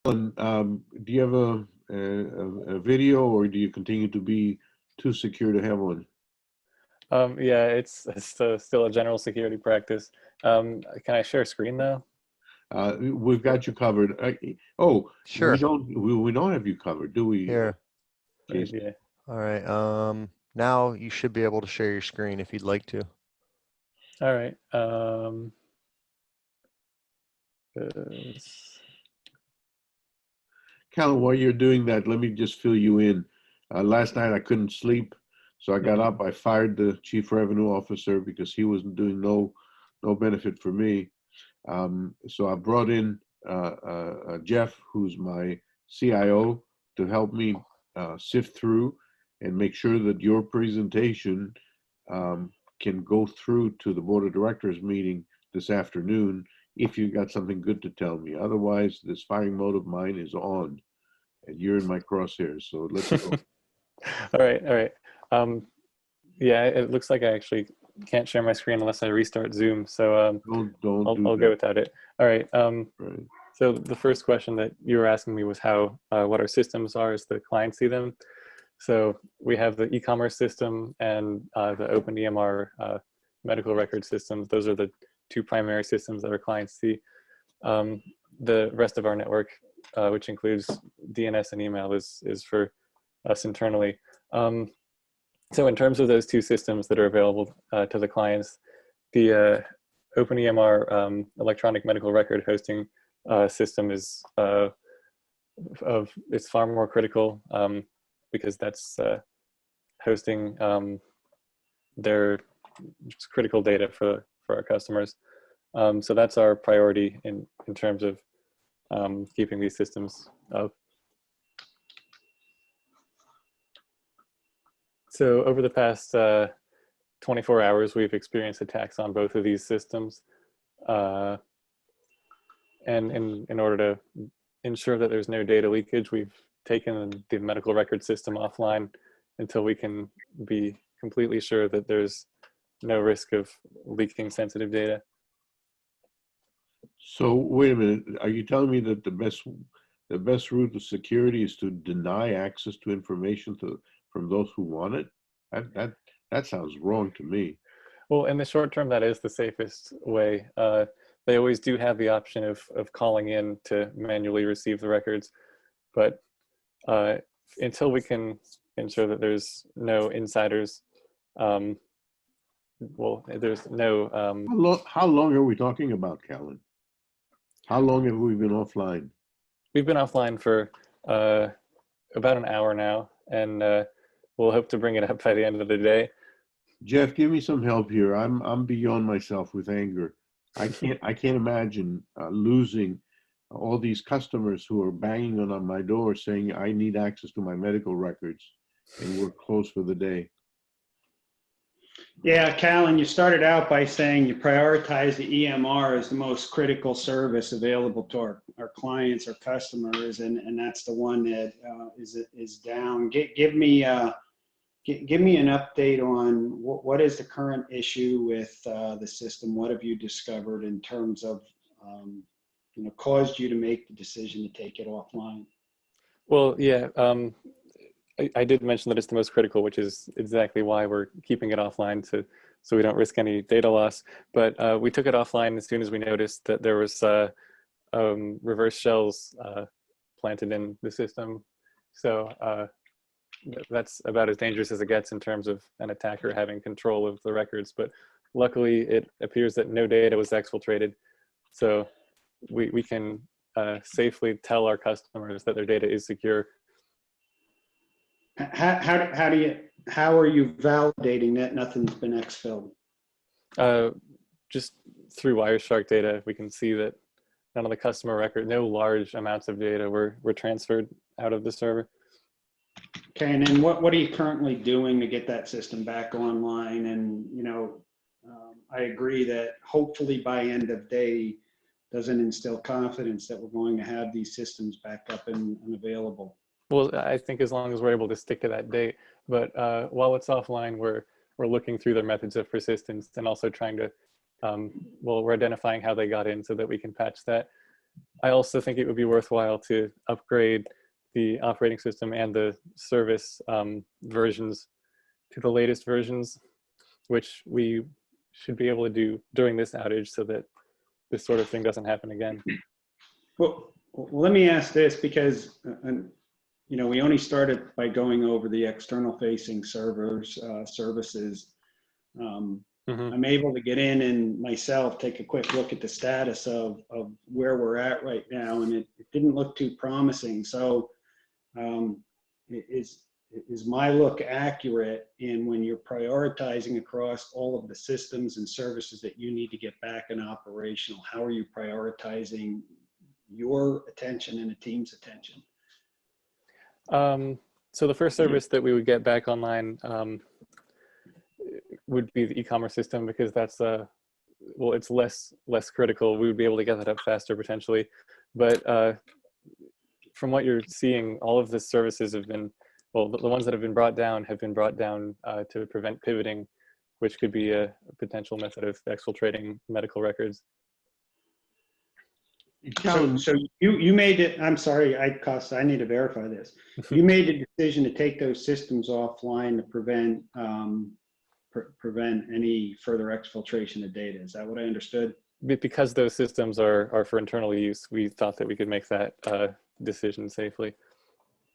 Do you have a video, or do you continue to be too secure to have one? Yeah, it's still a general security practice. Can I share screen though? We've got you covered. Oh, we Sure. don't we don't have you covered, do we, Here. Right, Jason? yeah. All right. Now you should be able to share your screen if you'd like to. All right. Uh, Callan, while you're doing that, let me just fill you in. Last night I couldn't sleep, so I got up. I fired the chief revenue officer because he wasn't doing no benefit for me. So I brought in Jeff, who's my CIO, to help me sift through and make sure that your presentation can go through to the board of directors meeting this afternoon if you got something good to tell me. Otherwise, this firing mode of mine is on, and you're in my crosshairs. So let's go. all right, all right. Yeah, it looks like I actually can't share my screen unless I restart Zoom. So Don't I'll do go that. without it. All right. Right. So the first question that you were asking me was how what our systems are as the clients see them. So we have the e-commerce system and the OpenEMR medical record systems. Those are the two primary systems that our clients see. The rest of our network, which includes DNS and email, is for us internally. So in terms of those two systems that are available to the clients, the OpenEMR electronic medical record hosting system is it's far more critical because that's hosting their critical data for our customers. So that's our priority in terms of keeping these systems up. So over the past 24 hours, we've experienced attacks on both of these systems. And in order to ensure that there's no data leakage, we've taken the medical record system offline until we can be completely sure that there's no risk of leaking sensitive data. So wait a minute. Are you telling me that the best route to security is to deny access to information from those who want it? That sounds wrong to me. Well, in the short term, that is the safest way. They always do have the option of calling in to manually receive the records, but until we can ensure that there's no insiders, well, there's no. How long are we talking about, Callan? How long have we been offline? We've been offline for about an hour now, and we'll hope to bring it up by the end of the day. Jeff, give me some help here. I'm beyond myself with anger. I can't imagine losing all these customers who are banging on my door saying I need access to my medical records, and we're closed for the day. Yeah, Callan, you started out by saying you prioritize the EMR as the most critical service available to our clients or customers, and that's the one that is down. Give me an update on what is the current issue with the system. What have you discovered in terms of caused you to make the decision to take it offline? Well, yeah, I did mention that it's the most critical, which is exactly why we're keeping it offline so we don't risk any data loss. But we took it offline as soon as we noticed that there was reverse shells planted in the system. So that's about as dangerous as it gets in terms of an attacker having control of the records. But luckily, it appears that no data was exfiltrated. So we can safely tell our customers that their data is secure. How are you validating that nothing's been exfilled? Just through Wireshark data, we can see that none of the customer record, no large amounts of data were transferred out of the server. Okay, and then what are you currently doing to get that system back online? And I agree that hopefully by end of day doesn't instill confidence that we're going to have these systems back up and available. Well, I think as long as we're able to stick to that date, but while it's offline, we're looking through their methods of persistence and also trying to, we're identifying how they got in so that we can patch that. I also think it would be worthwhile to upgrade the operating system and the service versions to the latest versions, which we should be able to do during this outage so that this sort of thing doesn't happen again. Well, let me ask this, because we only started by going over the external facing servers, services. I'm able to get in and myself take a quick look at the status of where we're at right now, and it didn't look too promising. So is my look accurate in when you're prioritizing across all of the systems and services that you need to get back and operational? How are you prioritizing your attention and the team's attention? So the first service that we would get back online would be the e-commerce system, because that's well, it's less critical. We would be able to get that up faster potentially. But from what you're seeing, all of the services have been, well, the ones that have been brought down to prevent pivoting, which could be a potential method of exfiltrating medical records. So you made it, I'm sorry, I need to verify this. You made the decision to take those systems offline to prevent any further exfiltration of data. Is that what I understood? Because those systems are for internal use, we thought that we could make that decision safely.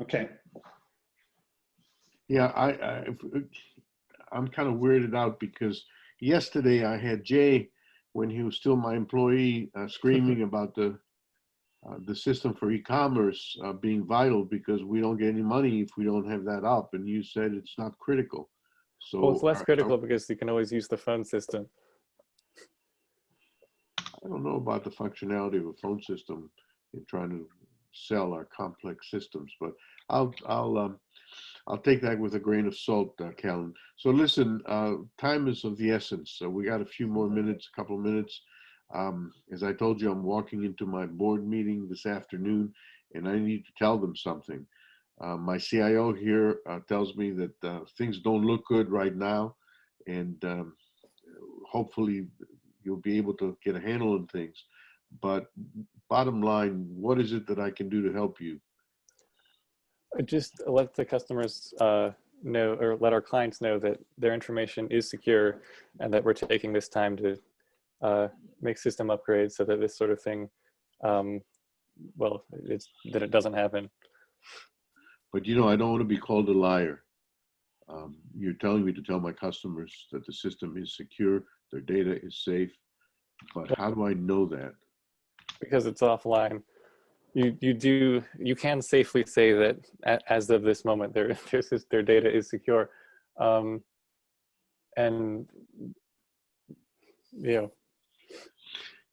Okay. Yeah, I'm kind of weirded out because yesterday I had Jay, when he was still my employee, screaming about the system for e-commerce being vital because we don't get any money if we don't have that up, and you said it's not critical. So well, it's less critical because you can always use the phone system. I don't know about the functionality of a phone system in trying to sell our complex systems, but I'll take that with a grain of salt, Callan. So listen, time is of the essence. So we got a few more minutes, a couple of minutes. As I told you, I'm walking into my board meeting this afternoon, and I need to tell them something. My CIO here tells me that things don't look good right now, and hopefully you'll be able to get a handle on things. But bottom line, what is it that I can do to help you? Just let the customers know, or let our clients know that their information is secure and that we're taking this time to make system upgrades so that this sort of thing, well, that it doesn't happen. But you know, I don't want to be called a liar. You're telling me to tell my customers that the system is secure, their data is safe, but how do I know that? Because it's offline. You can safely say that as of this moment, their data is secure, and you know.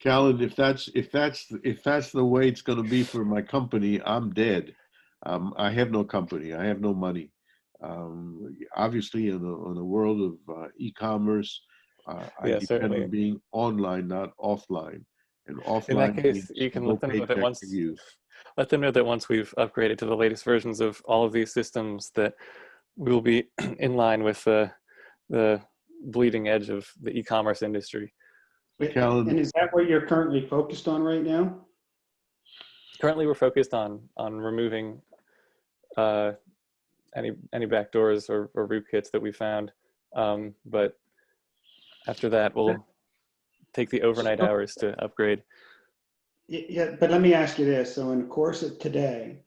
Callan, if that's the way it's going to be for my company, I'm dead. I have no company. I have no money. Obviously, in the world of e-commerce, I depend certainly on being online, not offline. And offline, in that case, you can let them know that once we've upgraded to the latest versions of all of these systems, that we will be in line with the bleeding edge of the e-commerce industry. Callan, and is that what you're currently focused on right now? Currently, we're focused on removing any backdoors or rootkits that we found, but after that, we'll take the overnight hours to upgrade. Yeah, but let me ask you this. So in the course of today,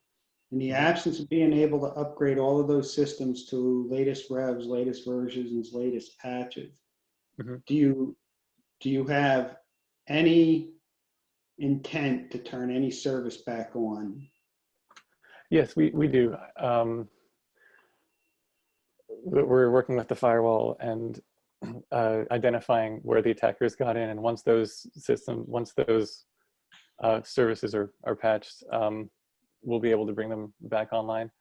in the absence of being able to upgrade all of those systems to latest revs, latest versions, latest patches, do you have any intent to turn any service back on? Yes, we do. We're working with the firewall and identifying where the attackers got in, and once those services are patched, we'll be able to bring them back online.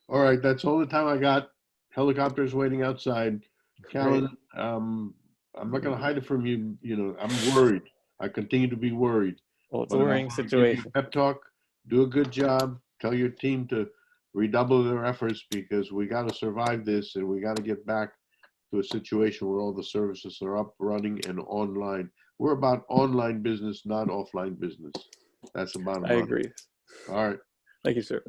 All right, that's all the time I got. Helicopters waiting outside. Callan, I'm not going to hide it from you. You know, I'm worried. I continue to be worried. Well, it's a worrying situation. Pep talk. Do a good job. Tell your team to redouble their efforts, because we got to survive this, and we got to get back to a situation where all the services are up, running, and online. we're about online business, not offline business. That's about I agree. All right. Thank you, sir.